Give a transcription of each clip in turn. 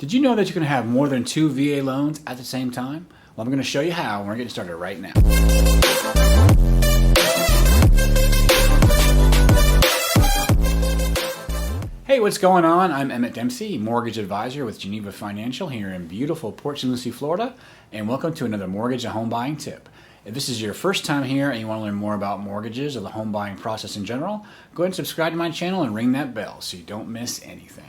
Did you know that you can have more than two VA loans at the same time? Well, I'm going to show you how, and we're getting started right now. Hey, what's going on? I'm Emmett Dempsey, mortgage advisor with Geneva Financial here in beautiful Port St Lucie, Florida, and welcome to another mortgage and home buying tip. If this is your first time here and you want to learn more about mortgages or the home buying process in general, go ahead and subscribe to my channel and ring that bell so you don't miss anything.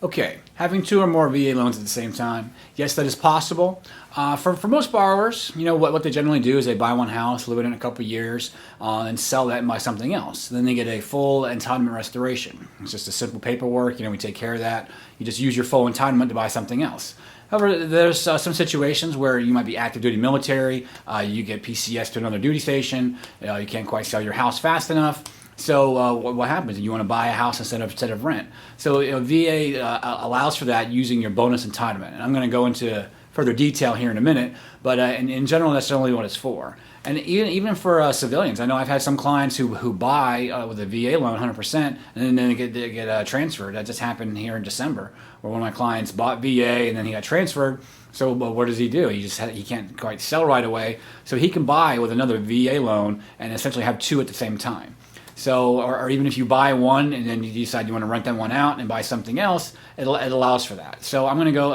Okay, having two or more VA loans at the same time, yes, that is possible. For most borrowers, you know what they generally do is they buy one house, live in it a couple of years, and sell that and buy something else. Then they get a full entitlement restoration. It's just a simple paperwork. We take care of that. You just use your full entitlement to buy something else. However, there's some situations where you might be active duty military, you get PCS to another duty station, you can't quite sell your house fast enough. So what happens? You want to buy a house instead of rent. So VA allows for that using your bonus entitlement. And I'm going to go into further detail here in a minute, but in general, that's generally what it's for. And even for civilians, I know I've had some clients who buy with a VA loan 100%, and then they get transferred. That just happened here in December, where one of my clients bought VA and then he got transferred. So what does he do? He can't quite sell right away, so he can buy with another VA loan and essentially have two at the same time. So, or even if you buy one and then you decide you want to rent that one out and buy something else, it allows for that. So I'm going to go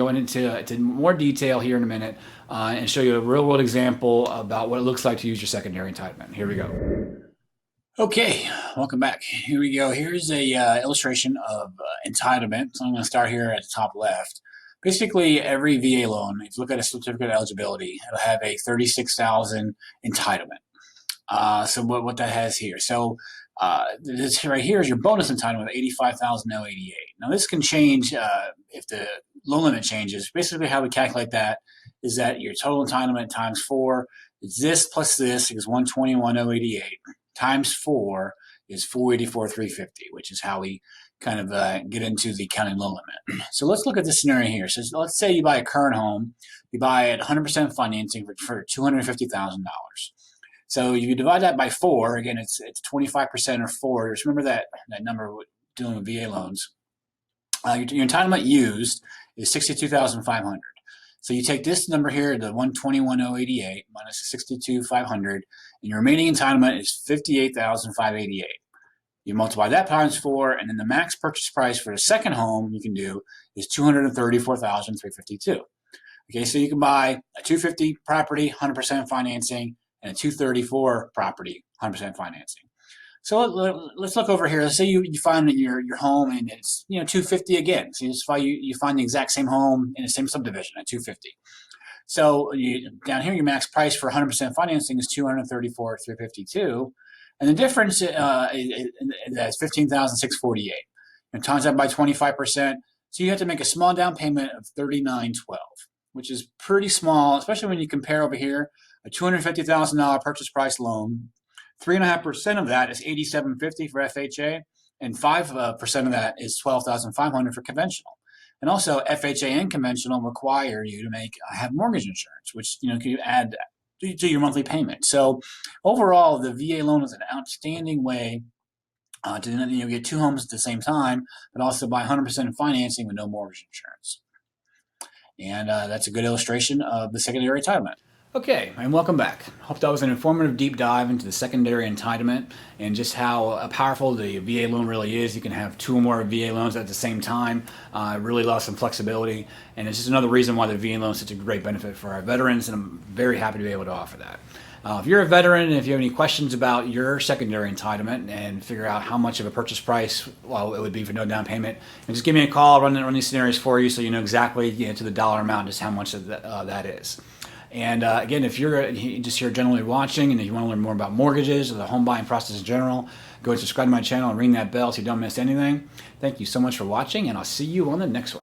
into more detail here in a minute and show you a real world example about what it looks like to use your secondary entitlement. Here we go. Okay, welcome back. Here we go. Here's a illustration of entitlement. So I'm going to start here at the top left. Basically, every VA loan, if you look at a certificate of eligibility, it'll have a $36,000 entitlement. So what that has here. So this right here is your bonus entitlement of $85,088. Now this can change if the loan limit changes. Basically how we calculate that is that your total entitlement times 4 is this plus this is $121,088 times 4 is $484,350, which is how we kind of get into the counting loan limit. So let's look at this scenario here. So let's say you buy a current home, you buy at 100% financing for $250,000. So you divide that by 4. Again, it's 25% or 4. Just remember that number dealing with VA loans. Your entitlement used is $62,500. So you take this number here, the $121,088 minus the $62,500, and your remaining entitlement is $58,588. You multiply that times 4, and then the max purchase price for the second home you can do is $234,352. Okay, so you can buy a $250 property, 100% financing, and a $234 property, 100% financing. So let's look over here. Let's say you find your home and it's $250 again. So you find the exact same home in the same subdivision at $250. So down here your max price for 100% financing is $234,352, and the difference is $15,648. And times that by 25%. So you have to make a small down payment of $39,12, which is pretty small, especially when you compare over here. A $250,000 purchase price loan, 3.5% of that is $87.50 for FHA, and 5% of that is $12,500 for conventional. And also, FHA and conventional require you to have mortgage insurance, which can add to your monthly payment. So overall, the VA loan is an outstanding way to get two homes at the same time, but also buy 100% financing with no mortgage insurance. And that's a good illustration of the secondary entitlement. Okay, and welcome back. Hope that was an informative deep dive into the secondary entitlement and just how powerful the VA loan really is. You can have two or more VA loans at the same time. It really allows some flexibility, and it's just another reason why the VA loan is such a great benefit for our veterans, and I'm very happy to be able to offer that. If you're a veteran and if you have any questions about your secondary entitlement and figure out how much of a purchase price it would be for no down payment, and just give me a call. I'll run these scenarios for you so you know exactly to the dollar amount just how much of that is. And again, if you're just here generally watching and if you want to learn more about mortgages or the home buying process in general, go and subscribe to my channel and ring that bell so you don't miss anything. Thank you so much for watching, and I'll see you on the next one.